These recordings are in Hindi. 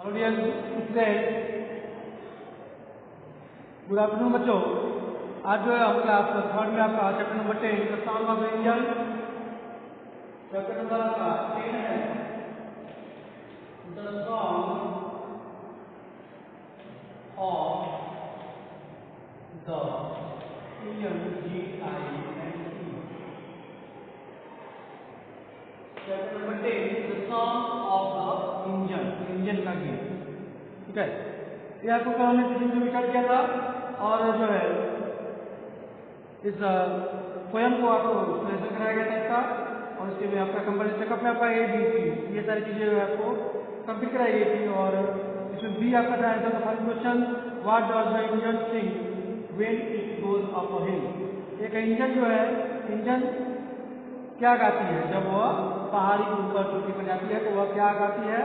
Hello dear student, good afternoon बच्चों। आज जो है हम क्लास थर्ड में आपका chapter number 10 the sound of the engine, chapter number आपका 10 है the sound of the engine GINE। Chapter number 10 the sound of the engine, engine का गीत। ठीक है, ये आपको कल हमने तीन में स्टार्ट किया था और जो है इस पोयम को आपको प्रेजेंट कराया गया था इसका, और इसके भी आपका कंपनी चेकअप में आपका ABC ये सारी चीजें आपको कंप्लीट कराई गई थी। और इसमें बी आपका था answer the first question, what does the engine think when it goes up a hill. एक इंजन जो है, इंजन क्या गाती है जब वह पहाड़ी के ऊपर चोटी पर जाती है, तो वह क्या गाती है,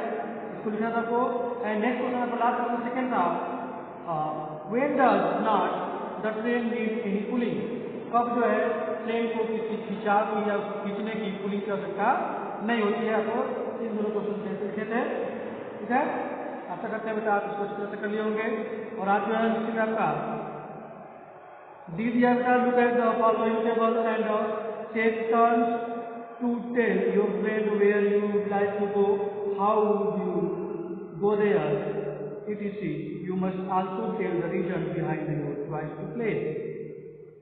इसको लिखना था आपको। एंड नेक्स्ट क्वेश्चन आपका लास्ट क्वेश्चन सेकंड था, when does not the train need any pulling. कब जो है ट्रेन को किसी खिंचाव की या खींचने की पुलिंग की आवश्यकता नहीं होती है। आपको इन दोनों क्वेश्चन लिखे थे। ठीक है, आशा करते हैं बेटा आप इसको अच्छी तरह से कर लिए होंगे। और आज जो है इसमें आपका डी दिया बेटा, look at the following table and take turns to tell your friend where you would like to go, how would you go there, etc. You must also tell the reason behind your choice to play.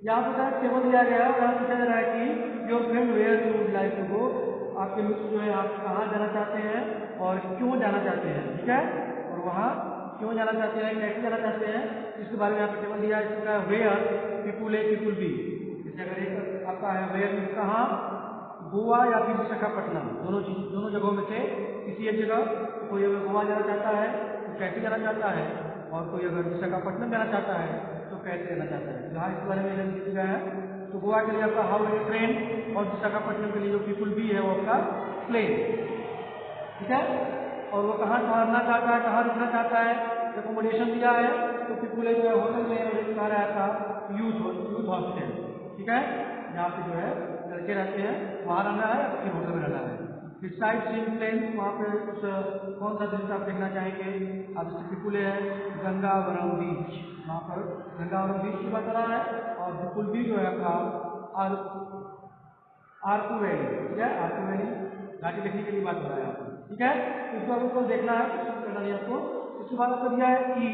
यहाँ पर टेबल दिया गया है और यहाँ पूछा जा रहा है कि your friend where you would like to go, आपके मित्र जो है आप कहाँ जाना चाहते हैं और क्यों जाना चाहते हैं। ठीक है, और वहाँ क्यों जाना चाहते हैं, कैसे जाना चाहते हैं, इसके बारे में यहाँ पर टेबल दिया है। इसका where people A people B. जैसे अगर एक आपका है वेयर मीन्स कहाँ, गोवा या फिर विशाखापट्टनम, दोनों जगहों में से किसी एक जगह। कोई अगर गोवा जाना चाहता है तो कैसे जाना चाहता है, और कोई अगर विशाखापट्टनम जाना चाहता है तो कैसे जाना चाहता है। जहाँ इस बारे में लिखा गया है, तो गोवा के लिए आपका हाउ ए ट्रेन, और विशाखापट्टनम के लिए जो पीपुल बी है वो आपका प्लेन। ठीक है, और वो कहाँ ठहरना चाहता है, कहाँ रुकना चाहता है, एकोमोडेशन दिया है तो पीपुल जो है होटल में, और कहा रहा था यूथ हॉस्टल। ठीक है, यहाँ पे जो है लड़के रहते हैं, वहाँ रहना है या फिर होटल में रहना है। फिर साइड सीन प्लेन, वहाँ पे कुछ कौन सा दृश्य आप देखना चाहेंगे। अब जैसे पीपुल है गंगावरम बीच, वहाँ पर गंगावरम बीच की बात हो रहा है, और पीपुल बी जो है आपका आरकू वैली। ठीक है, आरकू वैली घाटी देखने के लिए बात हो रहा है आपको। ठीक है, तो इसको आपको देखना है, करना नहीं आपको। इसके बाद आपको दिया है कि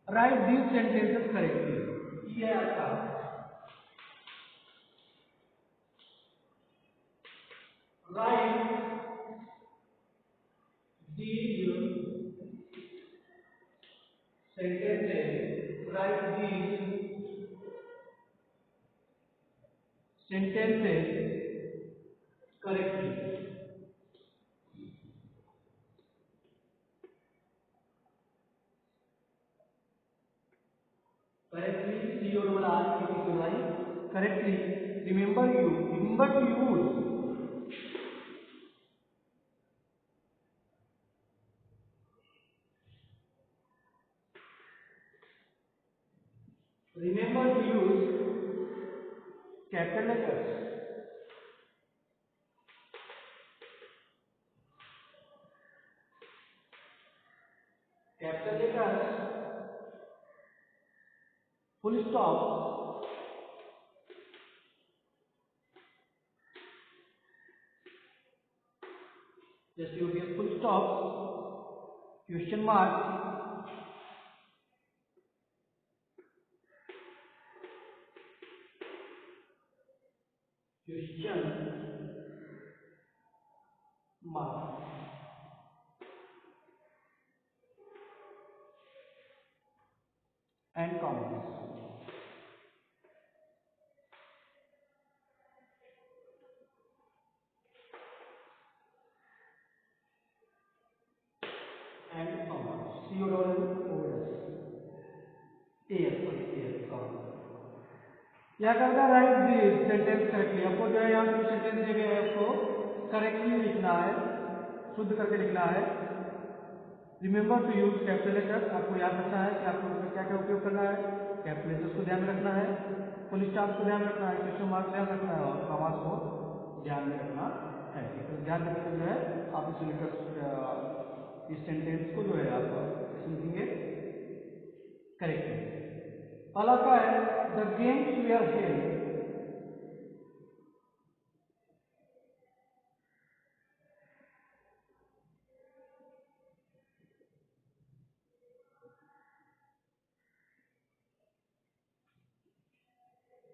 राइट दीज सेंटेंसेस करेक्टली। ये है आपका write these sentences, write these sentences correctly. Correctly, C-O-R-R-E-T-T-Y, correctly. Remember to use. Remember to use capital letters. Capital letters, full stop, just you get full stop, question mark, question mark, and commas. And commas, C-O-M-O-S, यहाँ करना राइट दिस सेंटेंस करेक्टली। आपको जो है यहाँ पे सेंटेंस दिए गए हैं, उसको करेक्टली लिखना है, शुद्ध करके लिखना है। Remember to use capital letters, आपको याद रखना है कि आपको क्या क्या उपयोग करना है। कैपिटल लेटर्स को ध्यान में रखना है, फुल स्टॉप को ध्यान रखना है, क्वेश्चन मार्क ध्यान रखना है, और कॉमास को ध्यान में रखना है। तो ध्यान रखकर जो है आप इस लेटर्स इस सेंटेंस को जो है आप कैसे लिखेंगे, करेक्ट। पहला क्या है, the games were held,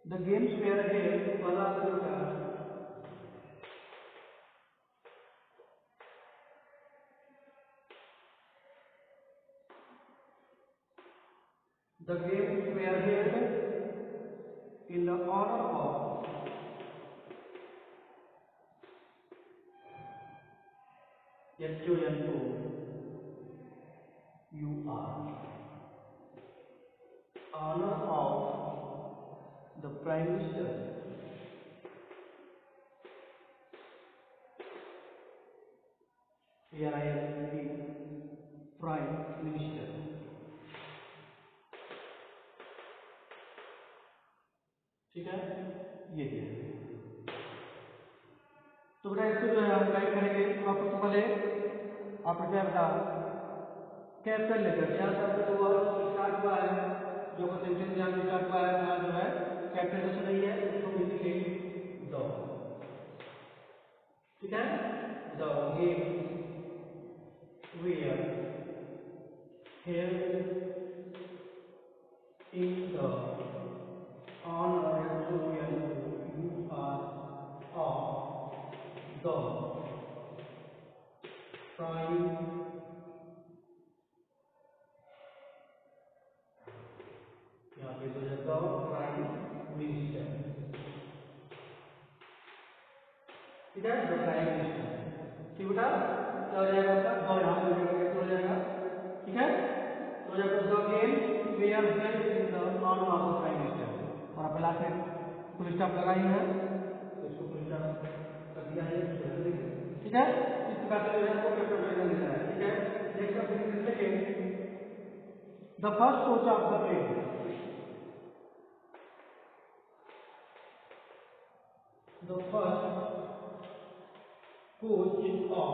the games were held, पहला आपका जो है the games were held in the honor of HONOUR, honor of the Prime Minister. PRIME, Prime Minister. ठीक है, ये है। तो बेटा इसको जो है हम गाइड करेंगे। आप सबसे पहले आपने क्या बेटा कैपिटल लेटर, यहाँ से आपका जो स्टार्ट हुआ है, जो आपका सेंटेंस यहाँ से स्टार्ट हुआ है, यहाँ जो है कैपिटल लेटर से नहीं है, उसको हम लिखेंगे द। ठीक है, the games were held in the honor HONOUR of the prime, यहाँ पे तो द प्राइम मिनिस्टर। ठीक है, द प्राइम मिनिस्टर। ठीक बेटा, क्या हो जाएगा आपका, दो यहाँ पे कैपिटल हो जाएगा। ठीक है, तो हो जाएगा the games were held in the honour of the prime minister, और आप लास्ट में फुल स्टॉप लगाई है, तो इसको फुल स्टॉप कर दिया है, इसको रख देंगे। ठीक है, इस प्रकार से जो है आपको कैपिटल लेटर मिल रहा है। ठीक है, नेक्स्ट आप लिखेंगे second, the first coach of the train, the first coach of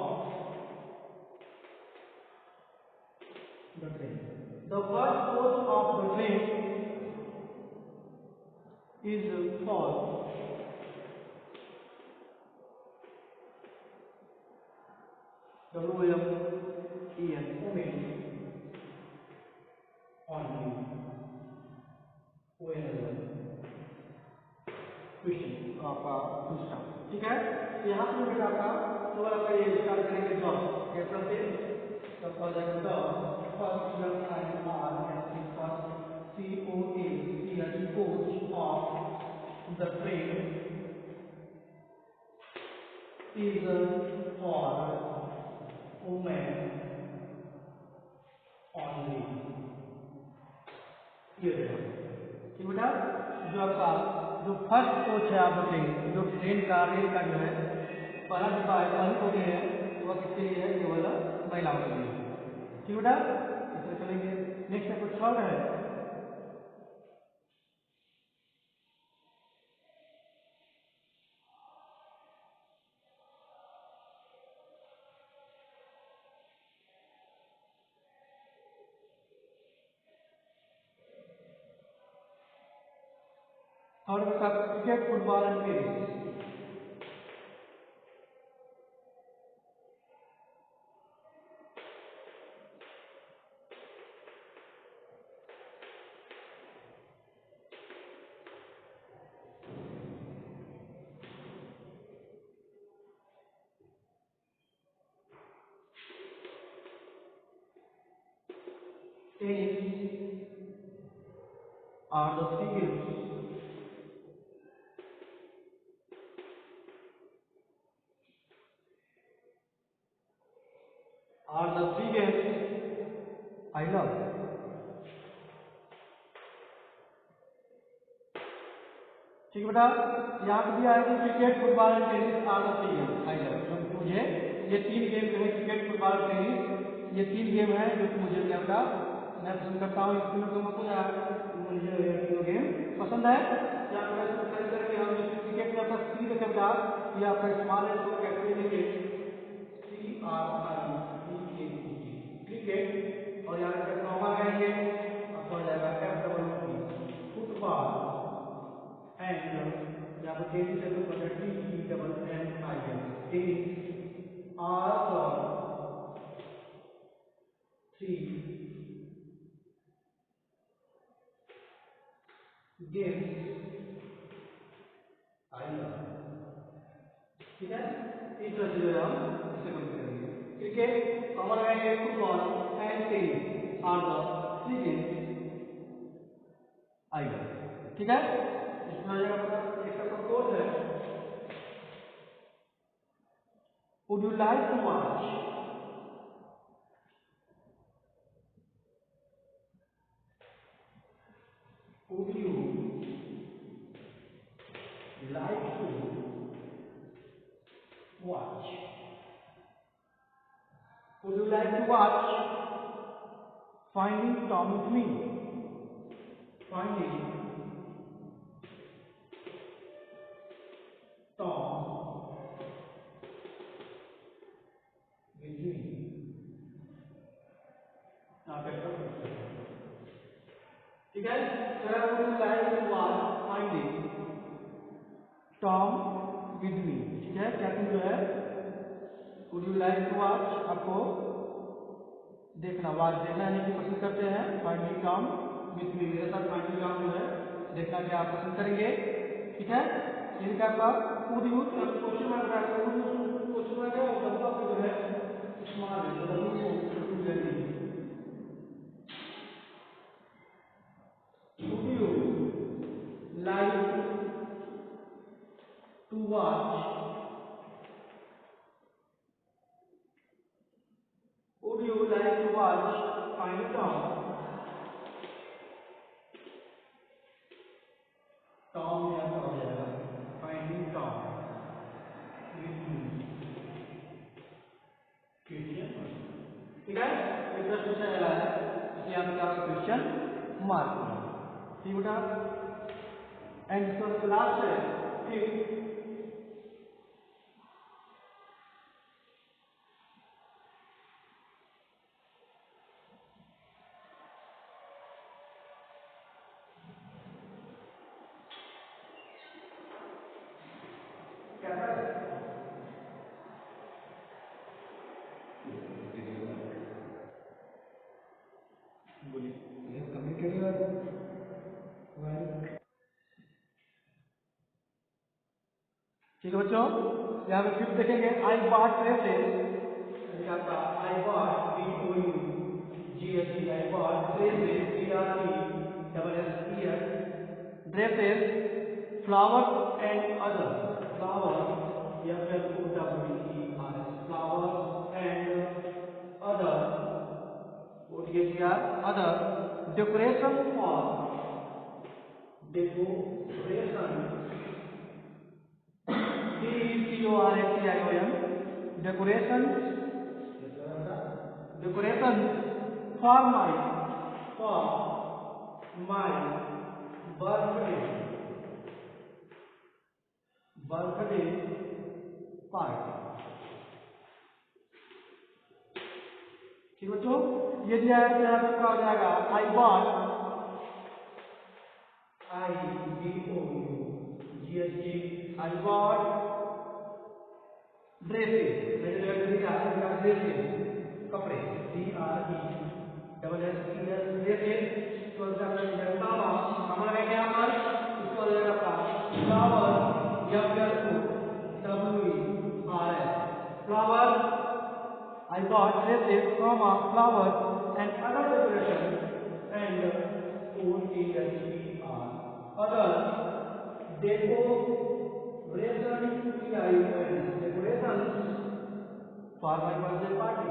the train. The first coach of the train is for WOMEN, women only, whenever question आपका फुल स्टॉप। ठीक है, तो यहाँ पे बेटा आपका तो आपका ये स्टार्ट करेंगे द कैपिटल से, तब आ जाएगा the first FIRST first COACH coach of the train is for women only. ये रहेगा। ठीक बेटा, जो आपका जो फर्स्ट कोच है आपका ट्रेन, जो ट्रेन का रेल का जो है पहला डिब्बा है, पहली बोगी है, वह किसके लिए है, केवल महिलाओं के लिए। ठीक बेटा, इस तरह चलेंगे। नेक्स्ट आपका थर्ड है, थर्ड बेटा cricket football and tennis. Tennis are the three games I love। ठीक है बेटा, यहाँ पे दिया है कि cricket football and tennis are the three games I love, जो मुझे ये तीन गेम जो है क्रिकेट फुटबॉल और टेनिस, ये तीन गेम है जो कि मुझे क्या बेटा मैं पसंद करता हूँ। इन तीनों गेमों को मुझे तीनों गेम पसंद है। यहाँ पे इसको डिफाइन करेंगे हम, जैसे क्रिकेट में आपका सी देखे बेटा, ये आपका स्मॉल है, इसको कैपिटल लेंगे CRICKET। These are the three games I love. ठीक है, इस तरह से जो है हम इसे कंप्लीट करेंगे। क्रिकेट, कॉमन लगाएंगे, football and tennis are the three games I love. ठीक है, इसमें आ जाएगा आपका एक आपका कोर्स है, would you like to watch would you like to watch? Would you like to watch Finding Tom with me? Finding Tom with me. Now get the question. ठीक है, sir would you like to watch Finding Tom with me? ठीक है, क्या तुम जो है would you like to watch आपको देखना, वाच देखना यानी कि पसंद करते हैं, फाइंडिंग टॉम विथ मी मेरे साथ फाइंडिंग टॉम जो है देखना क्या आप पसंद करेंगे। ठीक है, ये क्या आपका वुड यू क्वेश्चन मार्क रहा है, वुड यू क्वेश्चन मार्क है और डब्बा पे जो है स्मॉल है, तो डब्ल्यू टू यानी would you like to watch would you like to watch Finding Tom? Tom में आपका हो जाएगा Finding Tom with me। Question, ठीक है, ये प्रश्न पूछा जा रहा है, इसलिए यहाँ पे क्या होगा क्वेश्चन मार्क होगा। ठीक बेटा, एंड इसका लास्ट है फिर कैसा है बोलिए कम्युनिकेटिव ठीक है बच्चों, यहाँ पे फिर देखेंगे आई बॉट ड्रेसेस, आपका I bought DOUGHT I bought dresses DRESSES dresses flowers and other flowers flowers and other decoration for decoration decoration for my birthday party। ठीक बच्चों, ये दिया है तो यहाँ पे क्या हो जाएगा I bought I bought dresses, मैंने जो खरीदा ड्रेसेस कपड़े DRESSES ड्रेसेस, तो फ्लावर लगाएंगे यहाँ पर, इसको हो जाएगा आपका flower flower I bought dresses, flowers and other decorations and other decorations for my birthday party.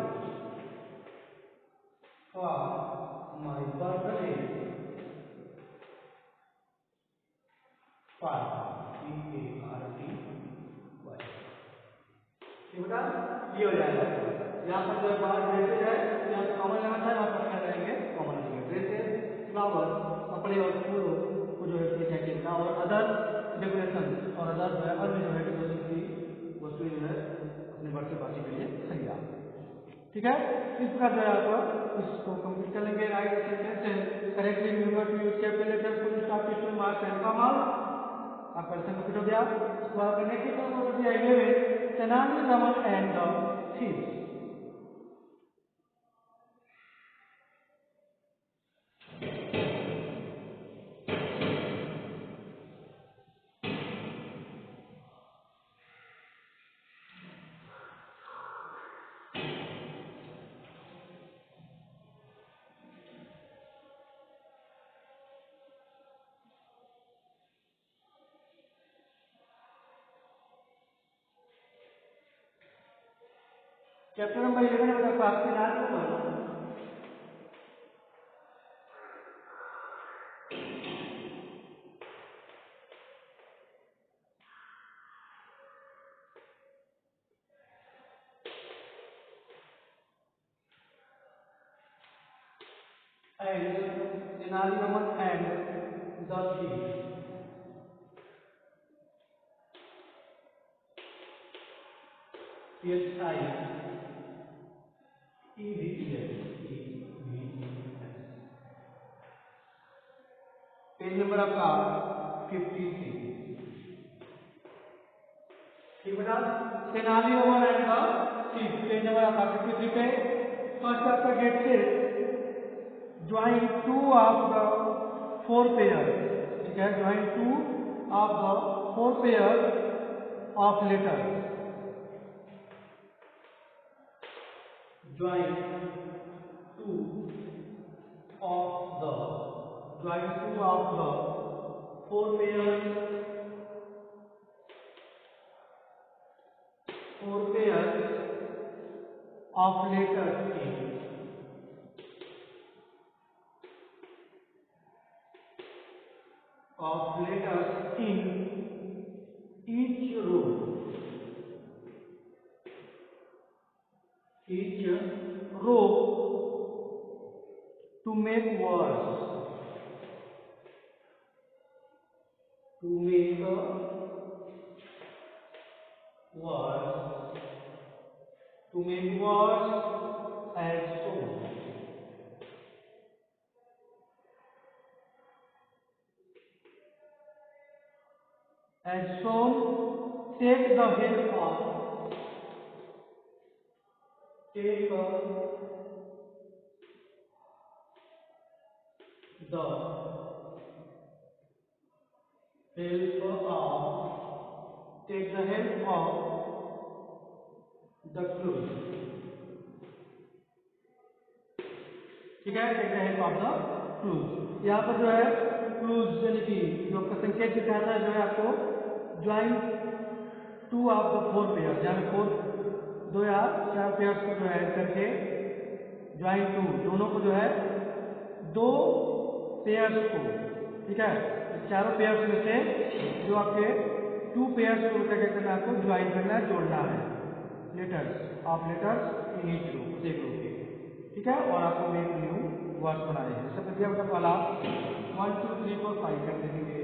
For my birthday party, बेटा ये हो जाएगा। यहाँ पर जो बात ड्रेसेज है, यहाँ पे कॉमन लगाना है, वहाँ पर क्या करेंगे कॉमन लगाएंगे, ड्रेसेज फ्लावर कपड़े और फूलों को जो है चाहिए था, और अदर डेकोरेशन और अदर जो है अन्य जो है डेकोरेशन की वस्तुएं जो है अपने बर्थडे पार्टी के लिए खरीदा। ठीक है, इस प्रकार जो है आप इसको कंप्लीट कर लेंगे। Write sentence correctly remember to use capital letters for stop question marks and comma. आपका लेसन कंप्लीट हो गया। इसको आप नेक्स्ट क्वेश्चन को कर दिया 11 Tenali Raman and the Thieves. Chapter number 11 में बेटा क्लास के नाम को and Tenali Raman and the Thief. Page number आपका 53। ठीक बेटा, Tenali Raman and the thief, page number आपका 53 पे। फर्स्ट आपका गेट से join two of the 4 pair, ठीक है, join two of the 4 pair of letter, join two of the, join two of the 4 pair of letters in each row, to make words, as shown. As shown, take the help of the clues. ठीक है, take the help of the clues. यहाँ पर जो है क्लूज यानी कि जो आपका संकेत दिखाता है जो है आपको join two of the 4 pair, जहाँ पे 2 या 4 पेयर्स को जो है ऐड करके ज्वाइन टू, दोनों को जो है 2 पेयर्स को, ठीक है, इस चारों पेयर्स में से जो आपके 2 पेयर्स को बेटा क्या करना है, आपको ज्वाइन करना है, जोड़ना है, लेटर्स इन ईच रो, प्रत्येक रो के, ठीक है, और आपको मेक न्यू वर्ड्स बनाने हैं। जैसे दिया बेटा पहला 1 2 3 4 5 कर देंगे,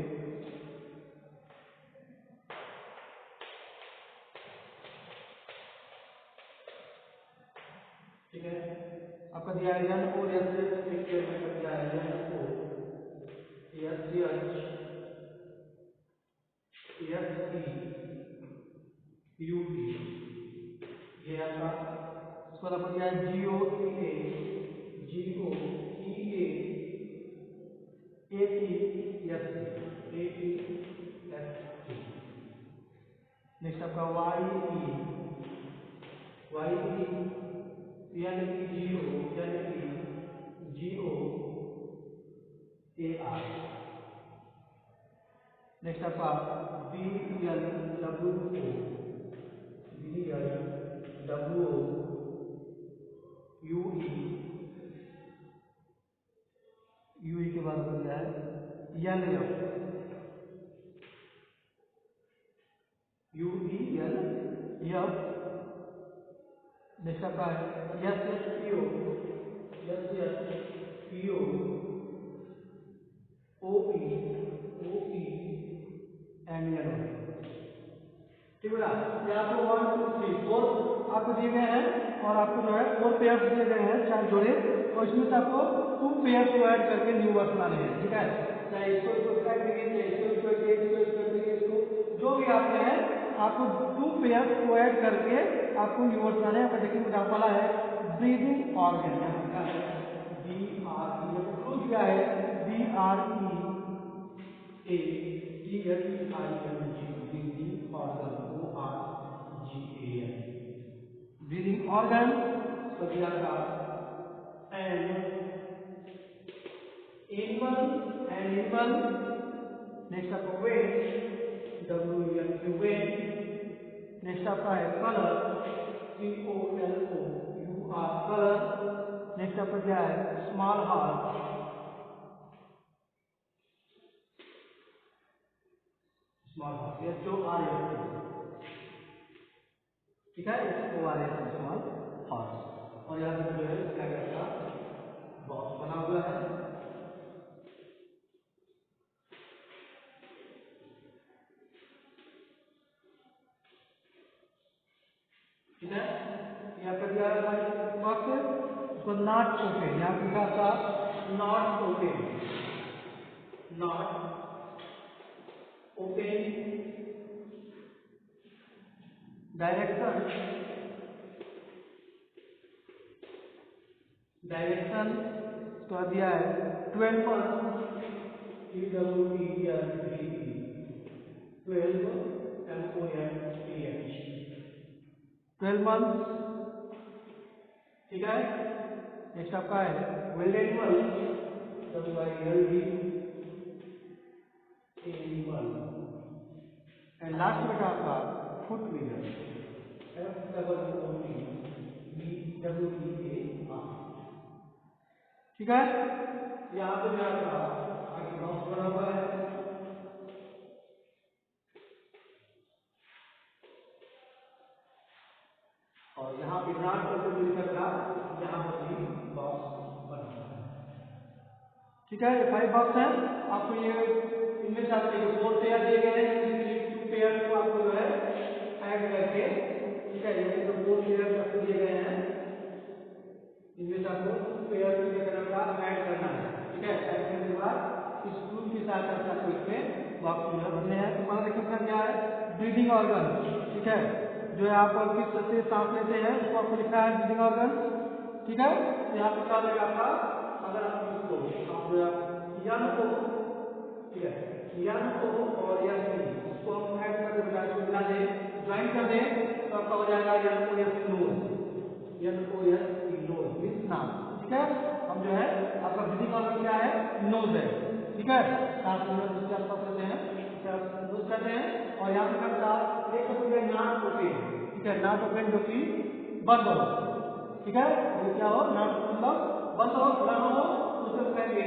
ठीक है, आपका दिया है एन ओ एस एच, एक पेयर में दिया है N O S H S E U E, ये आपका, उसके बाद आपको दिया है G O E A A T S T, next आपका Y E N E G O A R, next आपका B L W O U E K बाद बन गया है L U E L F, next आपका है एस एस पी ओ ओ ई एन एल ओ, ठीक है, ये आपको 1 2 3 4 आपको दिए गए हैं, और आपको जो है 4 पेयर्स दिए गए हैं, 4 जोड़े, और इसमें से आपको 2 पेयर्स को ऐड करके न्यू वर्ड्स बनाने हैं, ठीक है, चाहे इसको ऐड करिए, चाहे इसको ऐड करिए, इसको जो भी आप हैं आपको 2 पेयर को ऐड करके आपको यूनिवर्स बनाना है। यहाँ पर देखिए एग्जाम्पल वाला है ब्रीदिंग ऑर्गन, यहाँ लिखा है BRE, क्लू दिया है BREATHEING, breathing organ, ORGAN, breathing organ. उसका दिया था एनिमल, नेक्स्ट आपका वेट, WEN, वेट। नेक्स्ट आपका है कलर, COLOUR, कलर। नेक्स्ट आपका क्या है स्मॉल हार्ट, SORT, ठीक है, SORT, स्मॉल हार्ट। और यहाँ पर जो है क्या क्या का बॉक्स बना हुआ है, ठीक है। यहाँ पर दिया है भाई बॉक्स, उसको नॉट ओपन, यहाँ लिखा था नॉट ओपन, डायरेक्शन तो दिया है 12 months, TWELVE, 12 MONTH, 12 months, ठीक है। नेक्स्ट आपका है wild animal, WILD animal. And last बेटा आपका फुट विजन, FWEAR, ठीक है। यहाँ पे जो आपका आगे बॉक्स बना हुआ है, और यहाँ पे नॉट ओपन लिखा था, यहाँ पर भी बॉक्स बना हुआ है, ठीक है। ये 5 बॉक्स है। आपको ये इनमें से आपको 4 पेयर दिए गए हैं, किसी भी 2 पेयर को आपको जो है ऐड करके, ठीक है, ये जो 4 पेयर आपको दिए गए हैं इनमें से आपको 2 पेयर को क्या करना है, ऐड करना है, ठीक है। ऐड करने के बाद इस क्लू की सहायता से आपको इसमें बॉक्स जो है बनने हैं। तो पहला देखिए क्या दिया है ब्रीदिंग ऑर्गन, ठीक है, जो है आप किस से सांस लेते हैं उसको आपको लिखा है ब्रीदिंग ऑर्गन, ठीक है। तो यहाँ पे क्या हो जाएगा आपका, अगर आप इसको आप जो यन को, ठीक है, यन को और यस इसको हम ऐड कर दें, इसको मिला दें, ज्वाइन कर दें, तो आपका हो जाएगा NOS नोज, नोज मीन्स नाक, ठीक है। हम जो है आपका ब्रीदिंग ऑर्गन क्या है, नोज है, ठीक है। सांस लेना जिसके आसपास लेते हैं उसे आप नोज कहते हैं। और यहाँ पे क्या बता एक तो है नाक ओपन, ठीक है, नाक ओपन जो कि बंद हो, ठीक है, ये क्या हो नाक मतलब बंद हो, खुला ना हो, तो उसे कहेंगे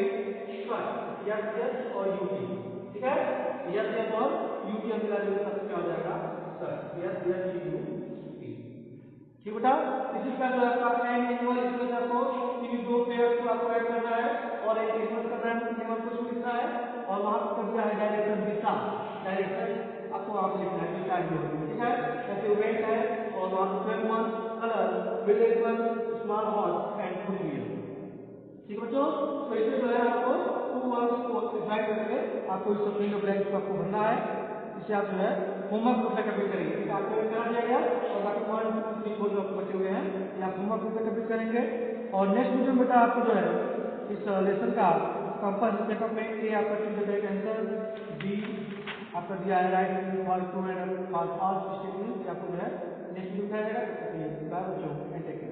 स्वस्थ, यस और यूटी, ठीक है। यस और यूटी मिला जुलकर आपको क्या हो जाएगा स्वस्थ, YUT, ठीक बेटा। इसी प्रकार जो आपका एनिमल, इसमें से आपको इन 2 पेयर को आपको ऐड करना है और एक एनिमल का नाम एनिमल को लिखना है, और वहां पर कर दिया है डायरेक्शन दिशा, डायरेक्शन आपको वहां पर लिखना है दिशा जो होती है, ठीक है। जैसे वेट है और वहां पर 12 months, colour, will animal, small horse and foot wheel, ठीक है बच्चों। तो इसमें जो है आपको 2 वर्ड्स को ज्वाइन करके आपको इस फिल इन द ब्लैंक्स को आपको भरना है। इसे आप जो है होमवर्क रूप में कंप्लीट करेंगे, ठीक है, आपको एक करा दिया गया और बाकी 1 2 3 4 जो आपको बचे हुए हैं ये आप होमवर्क रूप में कंप्लीट करेंगे। और नेक्स्ट वीडियो में बेटा आपको जो है इस लेसन का कंपास चेकअप में ए आपका choose the correct answer, B आपका दिया है write for true and for false statement, ये आपको जो है नेक्स्ट वीडियो में बताया जाएगा। तब तक के लिए बाय बच्चों एंड टेक केयर।